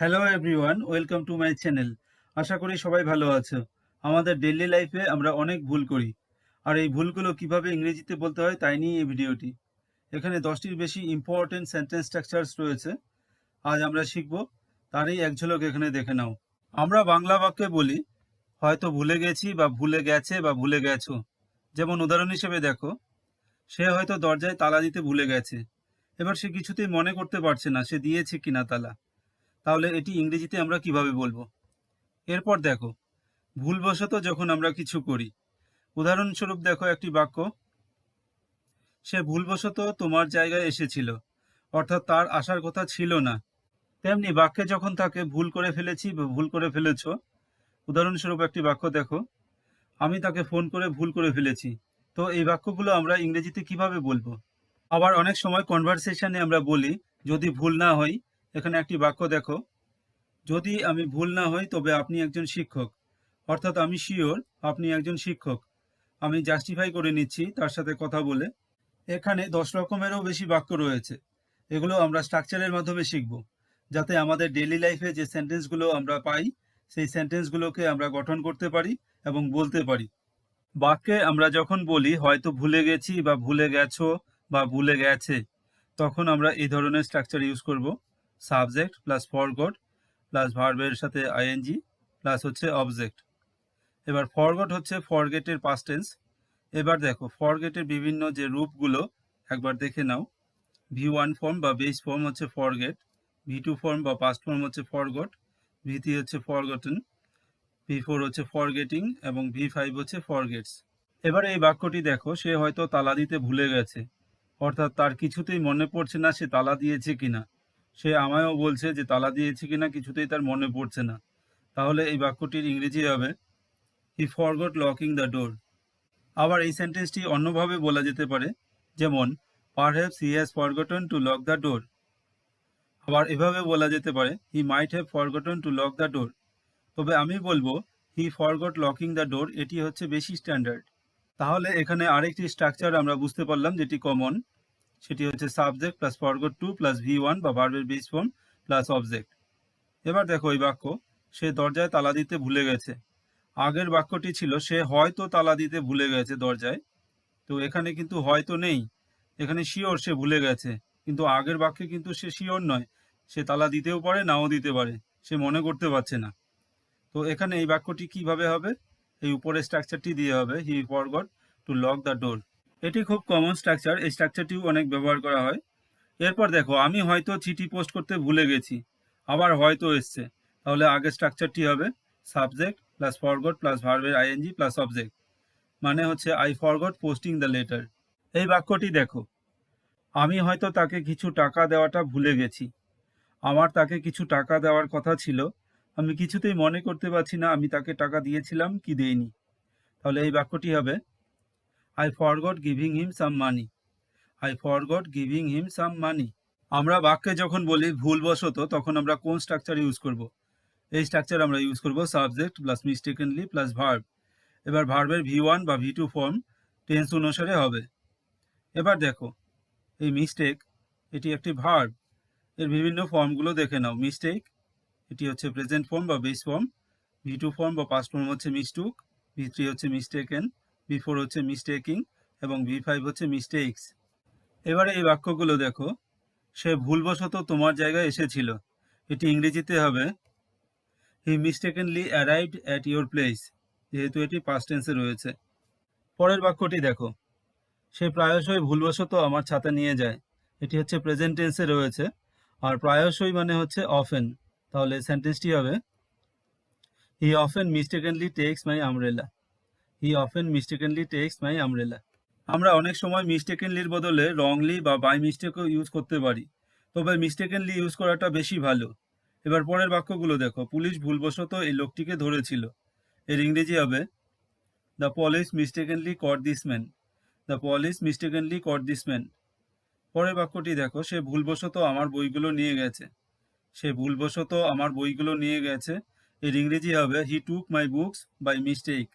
Hello everyone, welcome to my channel. আশা করি সবাই ভালো আছো। আমাদের ডেইলি লাইফে আমরা অনেক ভুল করি, আর এই ভুলগুলো কিভাবে ইংরেজিতে বলতে হয় তাই নিয়ে এই ভিডিওটি। এখানে 10টির বেশি ইম্পর্টেন্ট সেন্টেন্স স্ট্রাকচারস রয়েছে। আজ আমরা শিখব, তারই এক ঝলক এখানে দেখে নাও। আমরা বাংলা বাক্যে বলি হয়তো ভুলে গেছি বা ভুলে গেছে বা ভুলে গেছো। যেমন উদাহরণ হিসেবে দেখো, সে হয়তো দরজায় তালা দিতে ভুলে গেছে। এবার সে কিছুতেই মনে করতে পারছে না সে দিয়েছে কিনা তালা। তাহলে এটি ইংরেজিতে আমরা কিভাবে বলবো? এরপর দেখো, ভুলবশত যখন আমরা কিছু করি। উদাহরণস্বরূপ দেখো একটি বাক্য, সে ভুলবশত তোমার জায়গায় এসেছিল, অর্থাৎ তার আসার কথা ছিল না। তেমনি বাক্যে যখন তাকে ভুল করে ফেলেছি বা ভুল করে ফেলেছ। উদাহরণস্বরূপ একটি বাক্য দেখো, আমি তাকে ফোন করে ভুল করে ফেলেছি। তো এই বাক্যগুলো আমরা ইংরেজিতে কিভাবে বলবো? আবার অনেক সময় কনভারসেশনে আমরা বলি যদি ভুল না হই। এখানে একটি বাক্য দেখো, যদি আমি ভুল না হই তবে আপনি একজন শিক্ষক, অর্থাৎ আমি শিওর আপনি একজন শিক্ষক। আমি জাস্টিফাই করে নিচ্ছি তার সাথে কথা বলে। এখানে 10 রকমেরও বেশি বাক্য রয়েছে। এগুলো আমরা স্ট্রাকচারের মাধ্যমে শিখব, যাতে আমাদের ডেইলি লাইফে যে সেন্টেন্সগুলো আমরা পাই সেই সেন্টেন্সগুলোকে আমরা গঠন করতে পারি এবং বলতে পারি। বাক্যে আমরা যখন বলি হয়তো ভুলে গেছি বা ভুলে গেছো বা ভুলে গেছে, তখন আমরা এই ধরনের স্ট্রাকচার ইউজ করব। সাবজেক্ট প্লাস ফরগট প্লাস ভার্বের সাথে আইএনজি প্লাস হচ্ছে অবজেক্ট। এবার ফরগট হচ্ছে ফরগেটের পাস্ট টেন্স। এবার দেখো ফরগেটের বিভিন্ন যে রূপগুলো একবার দেখে নাও। V1 ফর্ম বা বেস ফর্ম হচ্ছে ফরগেট, V2 ফর্ম বা পাস্ট ফর্ম হচ্ছে ফরগট, V3 হচ্ছে ফরগটেন, V4 হচ্ছে ফরগেটিং এবং V5 হচ্ছে ফরগেটস। এবার এই বাক্যটি দেখো, সে হয়তো তালা দিতে ভুলে গেছে, অর্থাৎ তার কিছুতেই মনে পড়ছে না সে তালা দিয়েছে কিনা। সে আমায়ও বলছে যে তালা দিয়েছে কিনা কিছুতেই তার মনে পড়ছে না। তাহলে এই বাক্যটির ইংরেজি হবে he forgot locking the door. আবার এই সেন্টেন্সটি অন্যভাবে বলা যেতে পারে, যেমন perhaps he has forgotten to lock the door. আবার এভাবে বলা যেতে পারে he might have forgotten to lock the door. তবে আমি বলবো he forgot locking the door, এটি হচ্ছে বেশি স্ট্যান্ডার্ড। তাহলে এখানে আরেকটি স্ট্রাকচার আমরা বুঝতে পারলাম যেটি কমন, সেটি হচ্ছে subject plus forgot to plus V1 বা ভার্বের বেস ফর্ম প্লাস অবজেক্ট। এবার দেখো এই বাক্য, সে দরজায় তালা দিতে ভুলে গেছে। আগের বাক্যটি ছিল সে হয়তো তালা দিতে ভুলে গেছে দরজায়। তো এখানে কিন্তু হয়তো নেই, এখানে শিওর সে ভুলে গেছে। কিন্তু আগের বাক্যে কিন্তু সে শিওর নয়, সে তালা দিতেও পারে নাও দিতে পারে, সে মনে করতে পারছে না। তো এখানে এই বাক্যটি কিভাবে হবে? এই উপরের স্ট্রাকচারটি দিয়ে হবে he forgot to lock the door. এটি খুব কমন স্ট্রাকচার, এই স্ট্রাকচারটিও অনেক ব্যবহার করা হয়। এরপর দেখো, আমি হয়তো চিঠি পোস্ট করতে ভুলে গেছি, আবার হয়তো এসছে। তাহলে আগের স্ট্রাকচারটি হবে সাবজেক্ট প্লাস ফরগট প্লাস ভার্বের আইএনজি প্লাস অবজেক্ট, মানে হচ্ছে I forgot posting the letter. এই বাক্যটি দেখো, আমি হয়তো তাকে কিছু টাকা দেওয়াটা ভুলে গেছি। আমার তাকে কিছু টাকা দেওয়ার কথা ছিল, আমি কিছুতেই মনে করতে পারছি না আমি তাকে টাকা দিয়েছিলাম কি দেইনি। তাহলে এই বাক্যটি হবে I forgot giving him some money. I forgot giving him some money. আমরা বাক্যে যখন বলি ভুলবশত, তখন আমরা কোন স্ট্রাকচার ইউজ করব? এই স্ট্রাকচার আমরা ইউজ করব subject plus mistakenly plus verb. এবার ভার্বের V1 বা V2 ফর্ম টেন্স অনুসারে হবে। এবার দেখো, এই মিস্টেক, এটি একটি ভার্ব। এর বিভিন্ন ফর্মগুলো দেখে নাও। মিস্টেক, এটি হচ্ছে প্রেজেন্ট ফর্ম বা বেস ফর্ম। V2 ফর্ম বা পাস্ট ফর্ম হচ্ছে মিস্টুক, V3 হচ্ছে মিস্টেকেন, V4 হচ্ছে মিস্টেকিং এবং V5 হচ্ছে মিস্টেক্স। এবারে এই বাক্যগুলো দেখো, সে ভুলবশত তোমার জায়গায় এসেছিল। এটি ইংরেজিতে হবে হি mistakenly arrived at your place, যেহেতু এটি পাস্ট টেন্সে রয়েছে। পরের বাক্যটি দেখো, সে প্রায়শই ভুলবশত আমার ছাতা নিয়ে যায়। এটি হচ্ছে প্রেজেন্ট টেন্সে রয়েছে, আর প্রায়শই মানে হচ্ছে অফেন। তাহলে সেন্টেন্সটি হবে he often mistakenly takes my umbrella. He often mistakenly takes my umbrella. আমরা অনেক সময় মিস্টেকেনলির বদলে রংলি বা বাই মিস্টেকও ইউজ করতে পারি, তবে মিস্টেকেনলি ইউজ করাটা বেশি ভালো। এবার পরের বাক্যগুলো দেখো, পুলিশ ভুলবশত এই লোকটিকে ধরেছিল। এর ইংরেজি হবে the police mistakenly caught this man. The police mistakenly caught this man. পরের বাক্যটি দেখো, সে ভুলবশত আমার বইগুলো নিয়ে গেছে। সে ভুলবশত আমার বইগুলো নিয়ে গেছে। এর ইংরেজি হবে হি টুক মাই বুকস বাই মিস্টেক।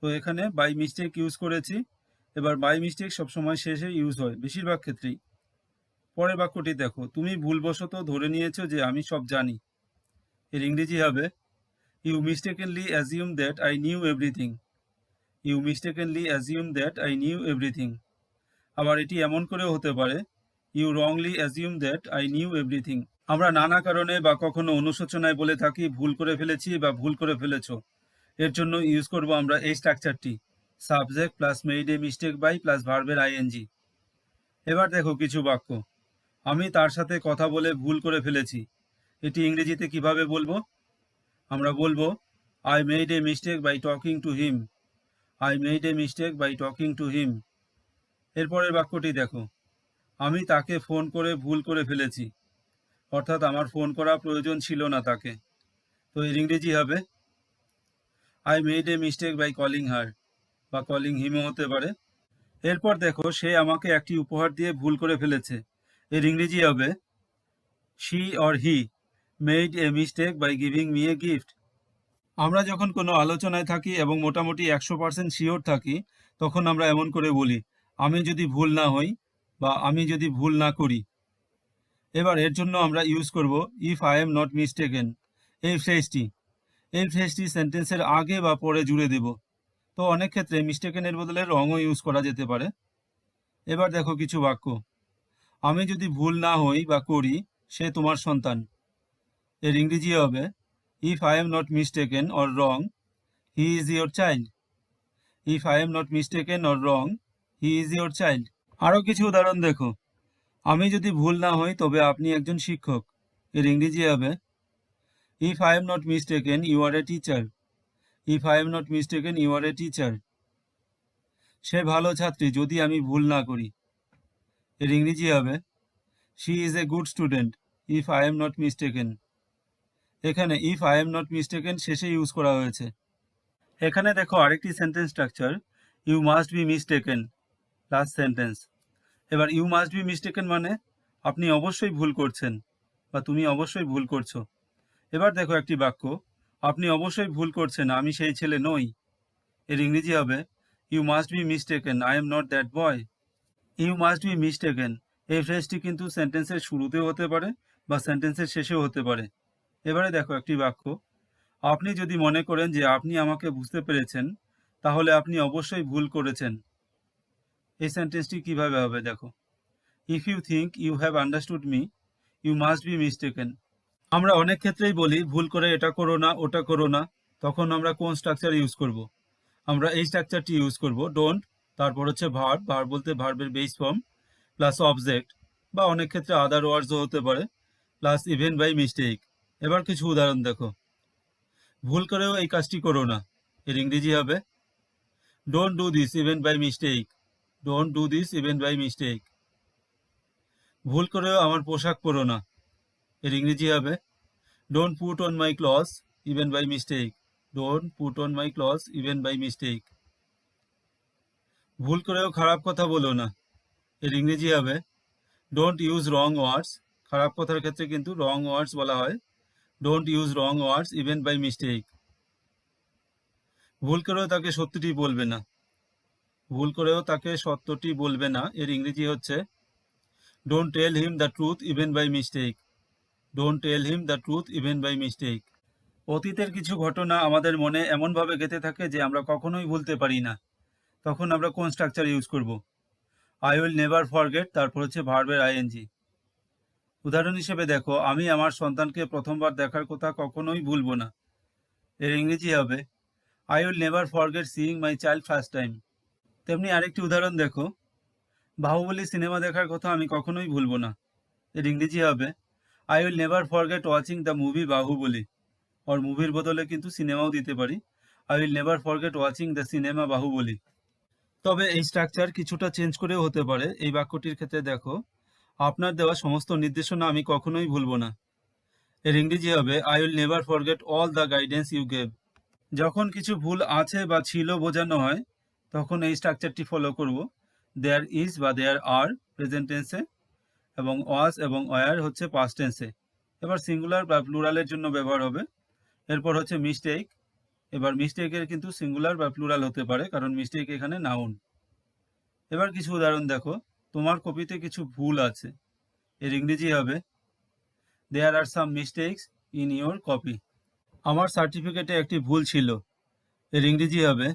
তো এখানে বাই মিস্টেক ইউজ করেছি। এবার বাই মিস্টেক সবসময় শেষে ইউজ হয় বেশিরভাগ ক্ষেত্রেই। পরের বাক্যটি দেখো, তুমি ভুলবশত ধরে নিয়েছো যে আমি সব জানি। এর ইংরেজি হবে you mistakenly assume that I knew everything. You mistakenly assume that I knew everything. আবার এটি এমন করেও হতে পারে you wrongly assume that I knew everything. আমরা নানা কারণে বা কখনো অনুশোচনায় বলে থাকি ভুল করে ফেলেছি বা ভুল করে ফেলেছ। এর জন্য ইউজ করব আমরা এই স্ট্রাকচারটি, subject plus made a mistake by plus ভার্বের আইএনজি। এবার দেখো কিছু বাক্য। আমি তার সাথে কথা বলে ভুল করে ফেলেছি। এটি ইংরেজিতে কিভাবে বলবো? আমরা বলবো I made a mistake by talking to him. I made a mistake by talking to him. এরপরের বাক্যটি দেখো, আমি তাকে ফোন করে ভুল করে ফেলেছি, অর্থাৎ আমার ফোন করা প্রয়োজন ছিল না তাকে। তো এর ইংরেজি হবে I made a mistake by calling her, বা কলিং হিমও হতে পারে। এরপর দেখো, সে আমাকে একটি উপহার দিয়ে ভুল করে ফেলেছে। এর ইংরেজি হবে she or he made a mistake by giving me a gift. আমরা যখন কোনো আলোচনায় থাকি এবং মোটামুটি 100% শিওর থাকি, তখন আমরা এমন করে বলি আমি যদি ভুল না হই বা আমি যদি ভুল না করি। এবার এর জন্য আমরা ইউজ করব if I am not mistaken. এই ফ্রেজটি সেন্টেন্সের আগে বা পরে জুড়ে দেব। তো অনেক ক্ষেত্রে মিস্টেকেনের বদলে রংও ইউজ করা যেতে পারে। এবার দেখো কিছু বাক্য। আমি যদি ভুল না হই বা করি, সে তোমার সন্তান। এর ইংরেজি হবে if I am not mistaken or wrong, he is your child. If I am not mistaken or wrong, he is your child. আরও কিছু উদাহরণ দেখো। আমি যদি ভুল না হই তবে আপনি একজন শিক্ষক। এর ইংরেজি হবে if I am not mistaken you are a teacher. If I am not mistaken you are a teacher. সে ভালো ছাত্রী যদি আমি ভুল না করি। এর ইংরেজি হবে she is a good student if I am not mistaken. এখানে if I am not mistaken শেষে ইউজ করা হয়েছে। এখানে দেখো আরেকটি sentence structure, you must be mistaken last sentence. এবার ইউ মাস্ট বি মিস্টেকেন মানে আপনি অবশ্যই ভুল করছেন বা তুমি অবশ্যই ভুল করছো। এবার দেখো একটি বাক্য, আপনি অবশ্যই ভুল করছেন, আমি সেই ছেলে নই। এর ইংরেজি হবে you must be mistaken I am not that boy. You must be mistaken এই ফ্রেজটি কিন্তু সেন্টেন্সের শুরুতেও হতে পারে বা সেন্টেন্সের শেষেও হতে পারে। এবারে দেখো একটি বাক্য, আপনি যদি মনে করেন যে আপনি আমাকে বুঝতে পেরেছেন, তাহলে আপনি অবশ্যই ভুল করেছেন। এই সেন্টেন্সটি কিভাবে হবে দেখো, if you think you have understood me, you must be mistaken. আমরা অনেক ক্ষেত্রেই বলি ভুল করে এটা করো না, ওটা করো না। তখন আমরা কোন স্ট্রাকচার ইউজ করব? আমরা এই স্ট্রাকচারটি ইউজ করব, ডোন্ট, তারপর হচ্ছে ভার্ব, ভার্ব বলতে ভার্বের বেস ফর্ম, প্লাস অবজেক্ট বা অনেক ক্ষেত্রে আদার ওয়ার্ডসও হতে পারে, প্লাস ইভেন বাই মিস্টেক। এবার কিছু উদাহরণ দেখো, ভুল করেও এই কাজটি করো না। এর ইংরেজি হবে don't do this even by mistake. Don't do this even by mistake. ভুল করেও আমার পোশাক পরো না। এর ইংরেজি হবে don't put on my clothes even by mistake. Don't put on my clothes even by mistake. ভুল করেও খারাপ কথা বলো না। এর ইংরেজি হবে ডোন্ট ইউজ রং ওয়ার্ডস। খারাপ কথার ক্ষেত্রে কিন্তু রং ওয়ার্ডস বলা হয়। Don't use wrong words even by mistake. ভুল করেও তাকে সত্যটি বলবে না। ভুল করেও তাকে সত্যটি বলবে না। এর ইংরেজি হচ্ছে don't tell him the truth even by mistake. Don't tell him the truth even by mistake. অতীতের কিছু ঘটনা আমাদের মনে এমনভাবে গেঁথে থাকে যে আমরা কখনোই ভুলতে পারি না। তখন আমরা কোন স্ট্রাকচার ইউজ করব? আই উইল নেভার ফরগেট, তারপর হচ্ছে ভার্বের আইএনজি। উদাহরণ হিসেবে দেখো, আমি আমার সন্তানকে প্রথমবার দেখার কথা কখনোই ভুলব না। এর ইংরেজি হবে I will never forget seeing my child first time. তেমনি আরেকটি উদাহরণ দেখো, বাহুবলী সিনেমা দেখার কথা আমি কখনোই ভুলব না। এর ইংরেজি হবে I will never forget watching the movie Baahubali. আর মুভির বদলে কিন্তু সিনেমাও দিতে পারি, I will never forget watching the cinema Baahubali. তবে এই স্ট্রাকচার কিছুটা চেঞ্জ করেও হতে পারে। এই বাক্যটির ক্ষেত্রে দেখো, আপনার দেওয়া সমস্ত নির্দেশনা আমি কখনোই ভুলব না। এর ইংরেজি হবে I will never forget all the guidance you gave. যখন কিছু ভুল আছে বা ছিল বোঝানো হয়, তখন এই স্ট্রাকচারটি ফলো করব। দেয়ার ইজ বা দেয়ার আর প্রেজেন্ট টেন্সে, এবং ওয়াজ এবং ওয়ার হচ্ছে পাস্ট টেন্সে। এবার সিঙ্গুলার বা প্লুরালের জন্য ব্যবহার হবে। এরপর হচ্ছে মিস্টেক। এবার মিস্টেকের কিন্তু সিঙ্গুলার বা প্লুরাল হতে পারে, কারণ মিস্টেক এখানে নাউন। এবার কিছু উদাহরণ দেখো, তোমার কপিতে কিছু ভুল আছে। এর ইংরেজি হবে there are some mistakes in your copy. আমার সার্টিফিকেটে একটি ভুল ছিল। এর ইংরেজি হবে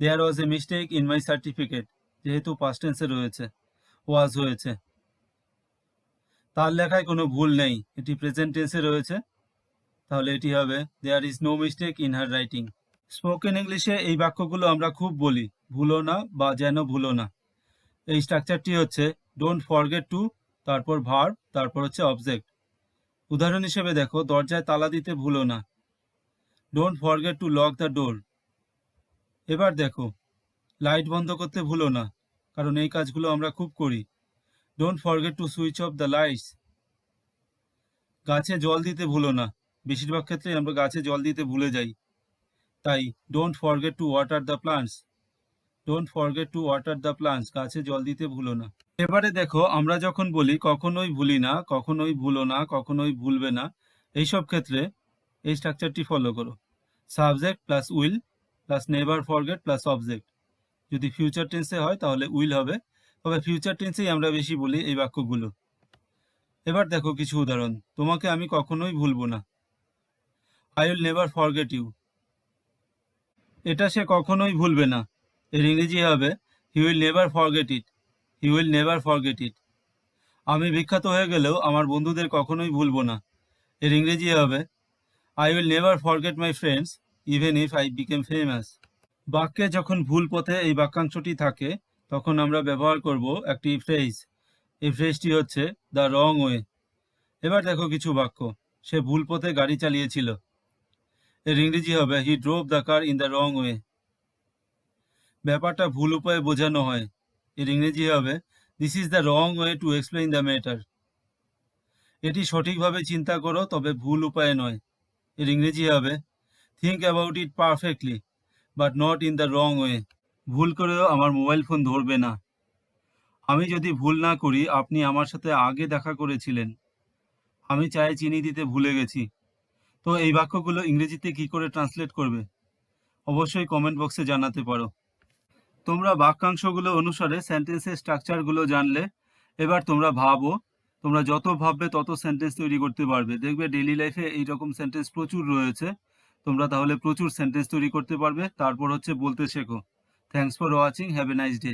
there was a mistake in my certificate, যেহেতু past tense রয়েছে, was হয়েছে। তার লেখায় কোনো ভুল নেই, এটি প্রেজেন্ট টেন্সে রয়েছে, তাহলে এটি হবে there is no mistake in her writing. Spoken ইংলিশে এই বাক্যগুলো আমরা খুব বলি, ভুলো না বা যেন ভুলো না। এই স্ট্রাকচারটি হচ্ছে ডোন্ট ফরগেট টু, তারপর ভার্ব, তারপর হচ্ছে অবজেক্ট। উদাহরণ হিসেবে দেখো, দরজায় তালা দিতে ভুলো না, don't forget to lock the ডোর। এবার দেখো, লাইট বন্ধ করতে ভুলো না, কারণ এই কাজগুলো আমরা খুব করি, don't forget to switch off the lights. গাছে জল দিতে ভুলো না, বেশিরভাগ ক্ষেত্রে আমরা গাছে জল দিতে ভুলে যাই, তাই don't forget to water the plants, don't forget to water the plants, গাছে জল দিতে ভুলো না। এবারে দেখো, আমরা যখন বলি কখনোই ভুলি না, কখনোই ভুলো না, কখনোই ভুলবে না, এইসব ক্ষেত্রে এই স্ট্রাকচারটি ফলো করো, subject plus will plus never forget plus object. যদি ফিউচার টেন্সে হয় তাহলে উইল হবে, তবে ফিউচার টেন্সেই আমরা বেশি বলি এই বাক্যগুলো। এবার দেখো কিছু উদাহরণ, তোমাকে আমি কখনোই ভুলবো না, I will never forget you. এটা সে কখনোই ভুলবে না, এর ইংরেজি হবে he will never forget it, he will never forget it. আমি বিখ্যাত হয়ে গেলেও আমার বন্ধুদের কখনোই ভুলবো না, এর ইংরেজি হবে I will never forget my friends even if I became famous. বাক্যে যখন ভুল পথে এই বাক্যাংশটি থাকে তখন আমরা ব্যবহার করব একটি ফ্রেজ, এই ফ্রেজটি হচ্ছে দ্য রং ওয়ে। এবার দেখো কিছু বাক্য, সে ভুল পথে গাড়ি চালিয়েছিল, এর ইংরেজি হবে he drove the car in the wrong way. ব্যাপারটা ভুল উপায়ে বোঝানো হয়, এর ইংরেজি হবে this is the wrong way to explain the matter. এটি সঠিকভাবে চিন্তা করো, তবে ভুল উপায়ে নয়, এর ইংরেজি হবে think about it perfectly but not in the wrong way. ভুল করেও আমার মোবাইল ফোন ধরবে না, আমি যদি ভুল না করি আপনি আমার সাথে আগে দেখা করেছিলেন, আমি চায়ে চিনি দিতে ভুলে গেছি। তো এই বাক্যগুলো ইংরেজিতে কি করে ট্রান্সলেট করবে অবশ্যই কমেন্ট বক্সে জানাতে পারো। তোমরা বাক্যাংশগুলো অনুসারে সেন্টেন্সের স্ট্রাকচারগুলো জানলে, এবার তোমরা ভাবো, তোমরা যত ভাববে তত সেন্টেন্স তৈরি করতে পারবে। দেখবে ডেইলি লাইফে এইরকম সেন্টেন্স প্রচুর রয়েছে, তোমরা তাহলে প্রচুর সেন্টেন্স তৈরি করতে পারবে। তারপর হচ্ছে বলতে শেখো। Thanks for watching, have a nice day.